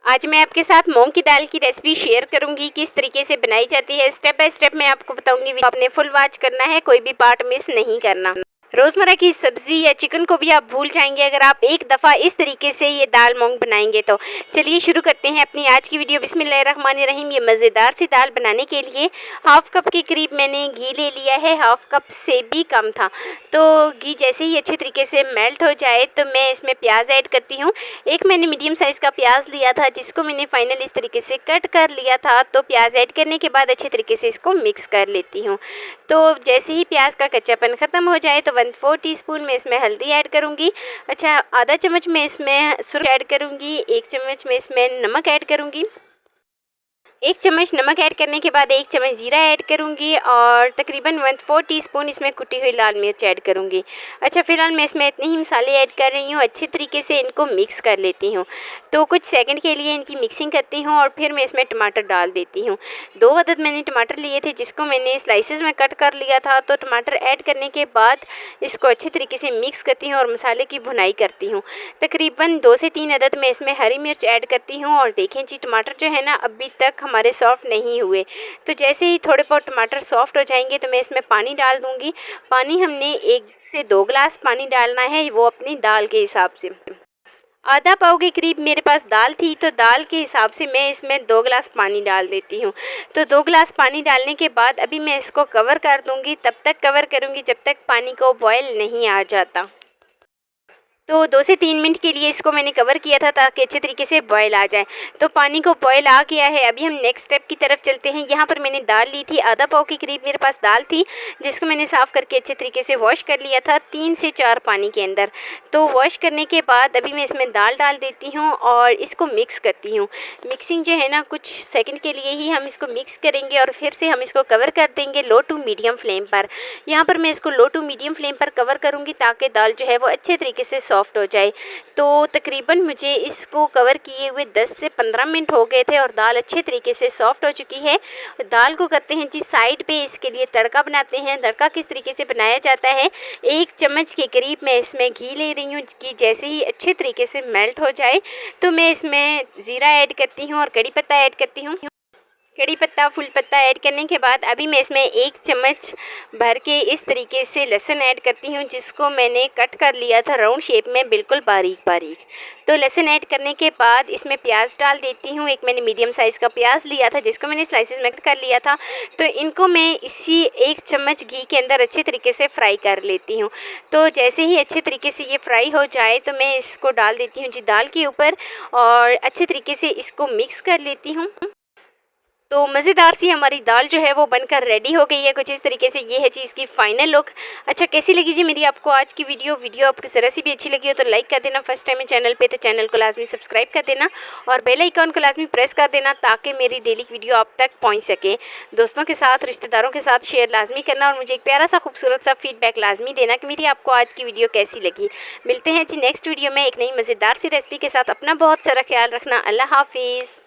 आज मैं आपके साथ मूंग की दाल की रेसिपी शेयर करूंगी, किस तरीके से बनाई जाती है। स्टेप बाय स्टेप मैं आपको बताऊंगी, आपने फुल वॉच करना है, कोई भी पार्ट मिस नहीं करना। रोजमर्रा की सब्जी या चिकन को भी आप भूल जाएंगे अगर आप एक दफ़ा इस तरीके से ये दाल मूंग बनाएंगे तो। चलिए शुरू करते हैं अपनी आज की वीडियो। बिस्मिल्लाहिर्रहमानिर्रहीम। ये मज़ेदार सी दाल बनाने के लिए हाफ़ कप के करीब मैंने घी ले लिया है, हाफ़ कप से भी कम था। तो घी जैसे ही अच्छे तरीके से मेल्ट हो जाए तो मैं इसमें प्याज ऐड करती हूँ। एक मैंने मीडियम साइज़ का प्याज लिया था जिसको मैंने फाइनल इस तरीके से कट कर लिया था। तो प्याज ऐड करने के बाद अच्छे तरीके से इसको मिक्स कर लेती हूँ। तो जैसे ही प्याज का कच्चापन ख़त्म हो जाए तो 1/4 टीस्पून मैं इसमें हल्दी ऐड करूँगी। अच्छा, आधा चम्मच मैं इसमें सुर्ख ऐड करूँगी। 1 चम्मच मैं इसमें नमक ऐड करूँगी। 1 चम्मच नमक ऐड करने के बाद 1 चम्मच ज़ीरा ऐड करूँगी और तकरीबन 1/4 टीस्पून इसमें कुटी हुई लाल मिर्च ऐड करूँगी। अच्छा, फ़िलहाल मैं इसमें इतने ही मसाले ऐड कर रही हूँ। अच्छे तरीके से इनको मिक्स कर लेती हूँ। तो कुछ सेकंड के लिए इनकी मिक्सिंग करती हूँ और फिर मैं इसमें टमाटर डाल देती हूँ। 2 अदद मैंने टमाटर लिए थे जिसको मैंने स्लाइसेस में कट कर लिया था। तो टमाटर ऐड करने के बाद इसको अच्छे तरीके से मिक्स करती हूँ और मसाले की भुनाई करती हूँ। तकरीबन 2 से 3 अदद मैं इसमें हरी मिर्च ऐड करती हूँ। और देखें जी, टमाटर जो है ना अभी तक हमारे सॉफ्ट नहीं हुए। तो जैसे ही थोड़े बहुत टमाटर सॉफ्ट हो जाएंगे तो मैं इसमें पानी डाल दूंगी। पानी हमने 1 से 2 गिलास पानी डालना है, वो अपनी दाल के हिसाब से। आधा पाव के करीब मेरे पास दाल थी तो दाल के हिसाब से मैं इसमें 2 गिलास पानी डाल देती हूँ। तो 2 गिलास पानी डालने के बाद अभी मैं इसको कवर कर दूंगी। तब तक कवर करूंगी जब तक पानी को बॉयल नहीं आ जाता। तो 2 से 3 मिनट के लिए इसको मैंने कवर किया था ताकि अच्छे तरीके से बॉयल आ जाए। तो पानी को बॉयल आ गया है। अभी हम नेक्स्ट स्टेप की तरफ चलते हैं। यहाँ पर मैंने दाल ली थी, आधा पाव के करीब मेरे पास दाल थी जिसको मैंने साफ़ करके अच्छे तरीके से वॉश कर लिया था 3 से 4 पानी के अंदर। तो वॉश करने के बाद अभी मैं इसमें दाल डाल देती हूँ और इसको मिक्स करती हूँ। मिक्सिंग जो है ना कुछ सेकंड के लिए ही हम इसको मिक्स करेंगे और फिर से हम इसको कवर कर देंगे लो टू मीडियम फ्लेम पर। यहाँ पर मैं इसको लो टू मीडियम फ्लेम पर कवर करूँगी ताकि दाल जो है वो अच्छे तरीके से सॉफ्ट हो जाए। तो तकरीबन मुझे इसको कवर किए हुए 10 से 15 मिनट हो गए थे और दाल अच्छे तरीके से सॉफ्ट हो चुकी है। दाल को करते हैं जी साइड पे, इसके लिए तड़का बनाते हैं। तड़का किस तरीके से बनाया जाता है, 1 चम्मच के करीब मैं इसमें घी ले रही हूँ। कि जैसे ही अच्छे तरीके से मेल्ट हो जाए तो मैं इसमें ज़ीरा ऐड करती हूँ और कड़ी पत्ता ऐड करती हूँ। कड़ी पत्ता फुल पत्ता ऐड करने के बाद अभी मैं इसमें 1 चम्मच भर के इस तरीके से लहसुन ऐड करती हूँ जिसको मैंने कट कर लिया था राउंड शेप में, बिल्कुल बारीक बारीक। तो लहसुन ऐड करने के बाद इसमें प्याज डाल देती हूँ। एक मैंने मीडियम साइज़ का प्याज लिया था जिसको मैंने स्लाइसेस में कट कर लिया था। तो इनको मैं इसी 1 चम्मच घी के अंदर अच्छे तरीके से फ्राई कर लेती हूँ। तो जैसे ही अच्छे तरीके से ये फ्राई हो जाए तो मैं इसको डाल देती हूँ जी दाल के ऊपर और अच्छे तरीके से इसको मिक्स कर लेती हूँ। तो मज़ेदार सी हमारी दाल जो है वो बनकर रेडी हो गई है। कुछ इस तरीके से ये है जी इसकी फाइनल लुक। अच्छा, कैसी लगी जी मेरी आपको आज की वीडियो आपको ज़रा सी भी अच्छी लगी हो तो लाइक कर देना। फर्स्ट टाइम है चैनल पे तो चैनल को लाजमी सब्सक्राइब कर देना और बेल आइकॉन को लाजमी प्रेस कर देना ताकि मेरी डेली वीडियो आप तक पहुँच सके। दोस्तों के साथ, रिश्तेदारों के साथ शेयर लाजमी करना और मुझे एक प्यारा सा खूबसूरत सा फीडबैक लाजमी देना कि मेरी आपको आज की वीडियो कैसी लगी। मिलते हैं जी नेक्स्ट वीडियो में एक नई मज़ेदार सी रेसिपी के साथ। अपना बहुत सारा ख्याल रखना। अल्लाह हाफिज़।